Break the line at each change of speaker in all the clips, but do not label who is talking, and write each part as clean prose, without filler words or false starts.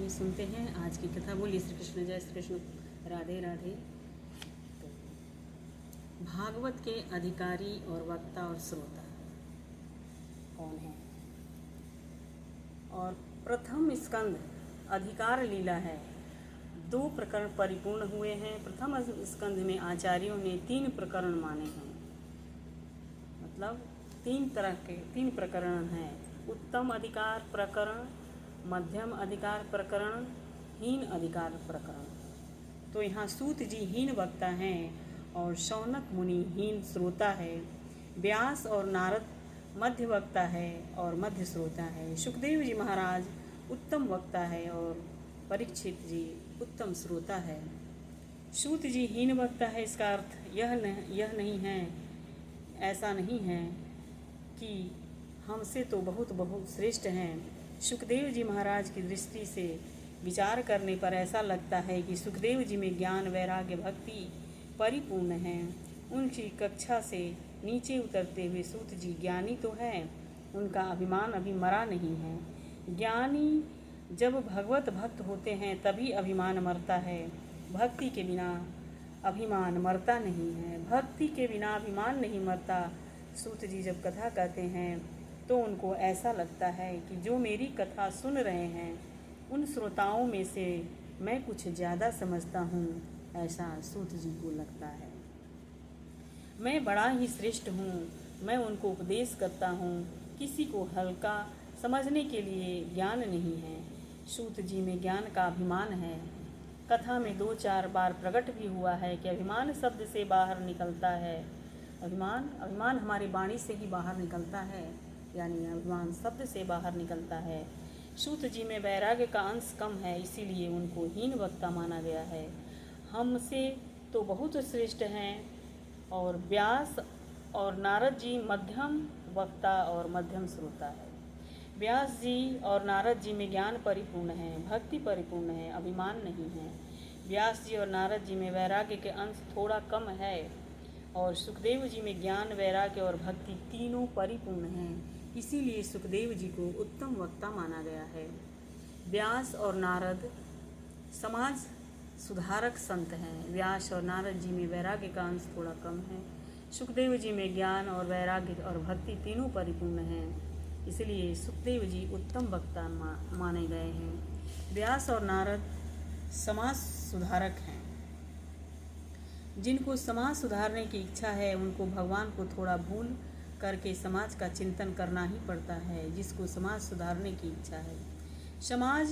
आइए सुनते हैं आज की कथा। बोलिए श्री कृष्ण, जय श्री कृष्ण, राधे राधे। तो भागवत के अधिकारी और वक्ता और श्रोता कौन है? और प्रथम स्कंद अधिकार लीला है। 2 प्रकरण परिपूर्ण हुए हैं। प्रथम स्कंद में आचार्यों ने 3 प्रकरण माने हैं, मतलब 3 प्रकरण हैं। उत्तम अधिकार प्रकरण, मध्यम अधिकार प्रकरण, हीन अधिकार प्रकरण। तो यहाँ सूत जी हीन वक्ता हैं और शौनक मुनि हीन श्रोता है। व्यास और नारद मध्य वक्ता है और मध्य श्रोता है। सुखदेव जी महाराज उत्तम वक्ता है और परीक्षित जी उत्तम श्रोता है। सूत जी हीन वक्ता है, इसका अर्थ यह नहीं है, ऐसा नहीं है कि हमसे तो बहुत श्रेष्ठ हैं। सुखदेव जी महाराज की दृष्टि से विचार करने पर ऐसा लगता है कि सुखदेव जी में ज्ञान, वैराग्य, भक्ति परिपूर्ण हैं। उनकी कक्षा से नीचे उतरते हुए सूत जी ज्ञानी तो हैं, उनका अभिमान अभी मरा नहीं है। ज्ञानी जब भगवत भक्त होते हैं तभी अभिमान मरता है, भक्ति के बिना अभिमान मरता नहीं है। भक्ति के बिना अभिमान नहीं मरता। सूत जी जब कथा कहते हैं तो उनको ऐसा लगता है कि जो मेरी कथा सुन रहे हैं उन श्रोताओं में से मैं कुछ ज़्यादा समझता हूँ, ऐसा सूत जी को लगता है। मैं बड़ा ही श्रेष्ठ हूँ, मैं उनको उपदेश करता हूँ। किसी को हल्का समझने के लिए ज्ञान नहीं है। सूत जी में ज्ञान का अभिमान है। कथा में 2-4 बार प्रकट भी हुआ है कि अभिमान शब्द से बाहर निकलता है। अभिमान हमारी वाणी से ही बाहर निकलता है, यानी अभिमान शब्द से बाहर निकलता है। सूत जी में वैराग्य का अंश कम है, इसीलिए उनको हीन वक्ता माना गया है। हमसे तो बहुत श्रेष्ठ हैं। और व्यास और नारद जी मध्यम वक्ता और मध्यम श्रोता है। व्यास जी और नारद जी में ज्ञान परिपूर्ण है, भक्ति परिपूर्ण है, अभिमान नहीं है। व्यास जी और नारद जी में वैराग्य के अंश थोड़ा कम है और सुखदेव जी में ज्ञान, वैराग्य और भक्ति तीनों परिपूर्ण हैं, इसीलिए सुखदेव जी को उत्तम वक्ता माना गया है। व्यास और नारद समाज सुधारक संत हैं। व्यास और नारद जी में वैराग्य का अंश थोड़ा कम है। सुखदेव जी में ज्ञान और वैराग्य और भक्ति तीनों परिपूर्ण हैं, इसलिए सुखदेव जी उत्तम वक्ता माने गए हैं। व्यास और नारद समाज सुधारक हैं। जिनको समाज सुधारने की इच्छा है उनको भगवान को थोड़ा भूल करके समाज का चिंतन करना ही पड़ता है। जिसको समाज सुधारने की इच्छा है, समाज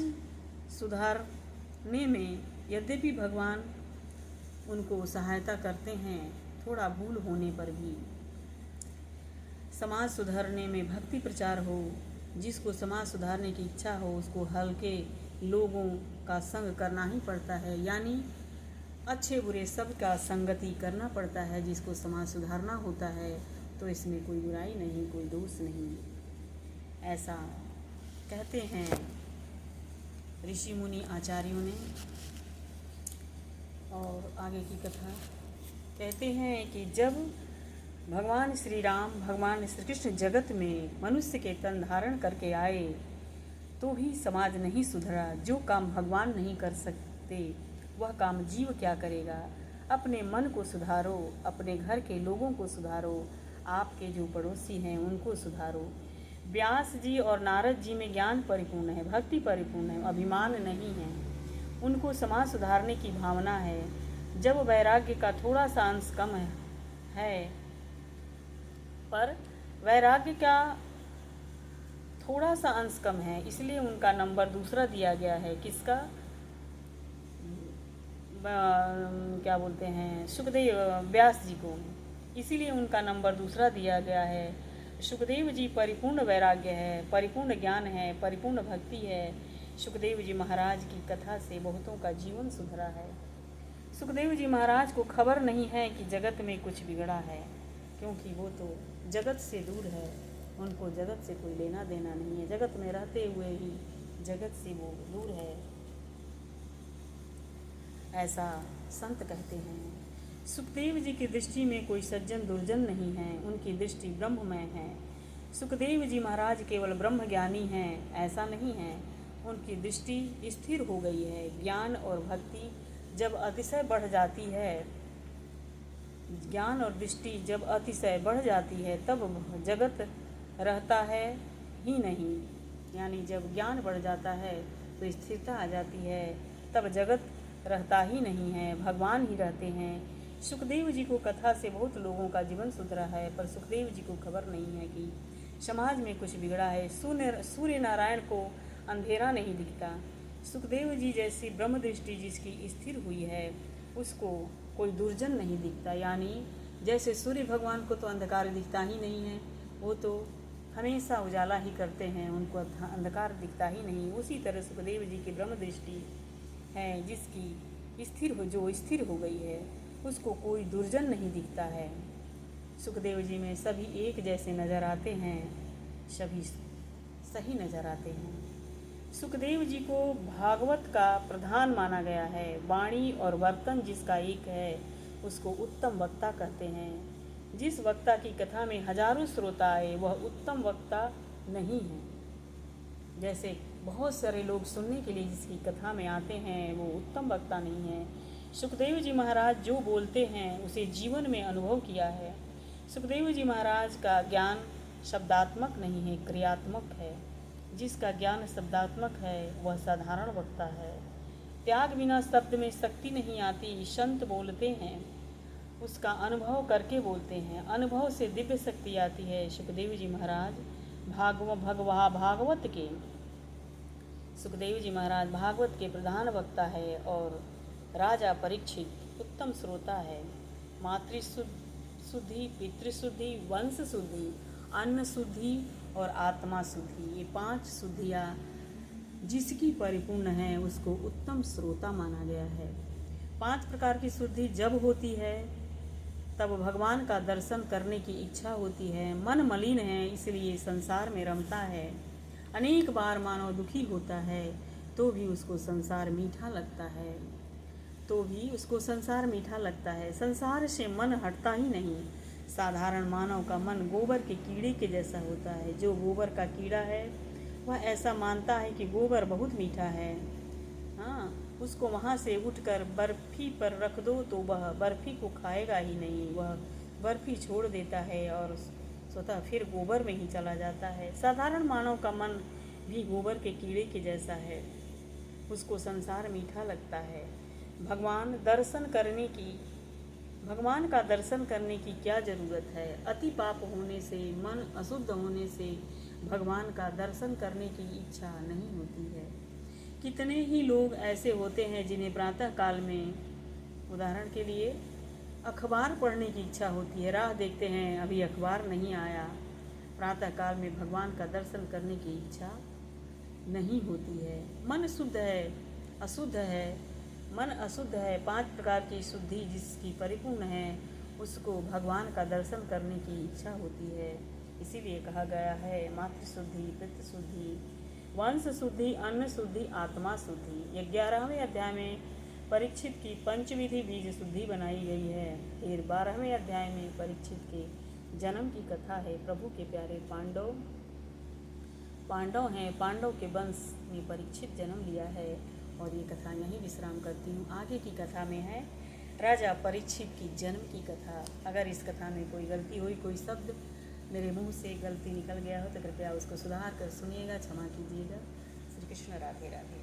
सुधारने में यद्यपि भगवान उनको सहायता करते हैं, थोड़ा भूल होने पर भी समाज सुधारने में भक्ति प्रचार हो। जिसको समाज सुधारने की इच्छा हो उसको हल्के लोगों का संग करना ही पड़ता है, यानी अच्छे बुरे सब का संगति करना पड़ता है। जिसको समाज सुधारना होता है तो इसमें कोई बुराई नहीं, कोई दोष नहीं, ऐसा कहते हैं ऋषि मुनि आचार्यों ने। और आगे की कथा कहते हैं कि जब भगवान श्री राम, भगवान श्री कृष्ण जगत में मनुष्य के तन धारण करके आए तो भी समाज नहीं सुधरा। जो काम भगवान नहीं कर सकते वह काम जीव क्या करेगा। अपने मन को सुधारो, अपने घर के लोगों को सुधारो, आपके जो पड़ोसी हैं उनको सुधारो। व्यास जी और नारद जी में ज्ञान परिपूर्ण है, भक्ति परिपूर्ण है, अभिमान नहीं है। उनको समाज सुधारने की भावना है। जब वैराग्य का थोड़ा सा अंश कम है, पर वैराग्य का थोड़ा सा अंश कम है, इसलिए उनका नंबर दूसरा दिया गया है। किसका? क्या बोलते हैं, सुखदेव व्यास जी को, इसीलिए उनका नंबर दूसरा दिया गया है। सुखदेव जी परिपूर्ण वैराग्य है, परिपूर्ण ज्ञान है, परिपूर्ण भक्ति है। सुखदेव जी महाराज की कथा से बहुतों का जीवन सुधरा है। सुखदेव जी महाराज को खबर नहीं है कि जगत में कुछ बिगड़ा है, क्योंकि वो तो जगत से दूर है, उनको जगत से कोई लेना देना नहीं है। जगत में रहते हुए ही जगत से वो दूर है, ऐसा संत कहते हैं। सुखदेव जी की दृष्टि में कोई सज्जन दुर्जन नहीं है, उनकी दृष्टि ब्रह्ममय है। सुखदेव जी महाराज केवल ब्रह्म ज्ञानी हैं, ऐसा नहीं है। उनकी दृष्टि स्थिर हो गई है। ज्ञान और भक्ति जब अतिशय बढ़ जाती है, ज्ञान और दृष्टि जब अतिशय बढ़ जाती है तब जगत रहता है ही नहीं। यानी जब ज्ञान बढ़ जाता है तो स्थिरता आ जाती है, तब जगत रहता ही नहीं है, भगवान ही रहते हैं। सुखदेव जी को कथा से बहुत लोगों का जीवन सुधरा है, पर सुखदेव जी को खबर नहीं है कि समाज में कुछ बिगड़ा है। सूर्य नारायण को अंधेरा नहीं दिखता। सुखदेव जी जैसी ब्रह्म दृष्टि जिसकी स्थिर हुई है उसको कोई दुर्जन नहीं दिखता। यानी जैसे सूर्य भगवान को तो अंधकार दिखता ही नहीं है, वो तो हमेशा उजाला ही करते हैं, उनको अंधकार दिखता ही नहीं। उसी तरह सुखदेव जी की ब्रह्म दृष्टि है जिसकी जो स्थिर हो गई है उसको कोई दुर्जन नहीं दिखता है। सुखदेव जी में सभी एक जैसे नज़र आते हैं, सभी सही नज़र आते हैं। सुखदेव जी को भागवत का प्रधान माना गया है। वाणी और वर्तन जिसका एक है उसको उत्तम वक्ता कहते हैं। जिस वक्ता की कथा में हजारों श्रोता आए वह उत्तम वक्ता नहीं है। जैसे बहुत सारे लोग सुनने के लिए जिसकी कथा में आते हैं वो उत्तम वक्ता नहीं है। सुखदेव जी महाराज जो बोलते हैं उसे जीवन में अनुभव किया है। सुखदेव जी महाराज का ज्ञान शब्दात्मक नहीं है, क्रियात्मक है। जिसका ज्ञान शब्दात्मक है वह साधारण वक्ता है। त्याग बिना शब्द में शक्ति नहीं आती। संत बोलते हैं उसका अनुभव करके बोलते हैं, अनुभव से दिव्य शक्ति आती है। सुखदेव जी महाराज भागवत के सुखदेव जी महाराज भागवत के प्रधान वक्ता है और राजा परीक्षित उत्तम श्रोता है। मातृशुद्धि, पितृशुद्धि, वंश शुद्धि, अन्न शुद्धि और आत्मा शुद्धि, ये 5 शुद्धियाँ जिसकी परिपूर्ण है उसको उत्तम श्रोता माना गया है। 5 प्रकार की शुद्धि जब होती है तब भगवान का दर्शन करने की इच्छा होती है। मन मलिन है इसलिए संसार में रमता है। अनेक बार मानव दुखी होता है तो भी उसको संसार मीठा लगता है। संसार से मन हटता ही नहीं। साधारण मानव का मन गोबर के कीड़े के जैसा होता है। जो गोबर का कीड़ा है वह ऐसा मानता है कि गोबर बहुत मीठा है। हाँ, उसको वहाँ से उठकर बर्फ़ी पर रख दो तो वह बर्फ़ी को खाएगा ही नहीं, वह बर्फ़ी छोड़ देता है और स्वतः फिर गोबर में ही चला जाता है। साधारण मानव का मन भी गोबर के कीड़े के जैसा है, उसको संसार मीठा लगता है। भगवान का दर्शन करने की क्या ज़रूरत है। अति पाप होने से, मन अशुद्ध होने से भगवान का दर्शन करने की इच्छा नहीं होती है। कितने ही लोग ऐसे होते हैं जिन्हें प्रातः काल में, उदाहरण के लिए, अखबार पढ़ने की इच्छा होती है, राह देखते हैं अभी अखबार नहीं आया। प्रातः काल में भगवान का दर्शन करने की इच्छा नहीं होती है। मन शुद्ध है, अशुद्ध है, मन अशुद्ध है। 5 प्रकार की शुद्धि जिसकी परिपूर्ण है उसको भगवान का दर्शन करने की इच्छा होती है। इसीलिए कहा गया है मातृशुद्धि, पितृशुद्धि, वंश शुद्धि, अन्न शुद्धि, आत्मा शुद्धि। 11वें अध्याय में परीक्षित की पंचविधि बीज शुद्धि बनाई गई है। फिर 12वें अध्याय में परीक्षित के जन्म की कथा है। प्रभु के प्यारे पांडव हैं, पांडव के वंश में परीक्षित जन्म लिया है। और ये कथा यहीं विश्राम करती हूँ। आगे की कथा में है राजा परीक्षित की जन्म की कथा। अगर इस कथा में कोई गलती हुई, कोई शब्द मेरे मुंह से गलती निकल गया हो तो कृपया उसको सुधार कर सुनिएगा, क्षमा कीजिएगा। श्री कृष्ण, राधे राधे।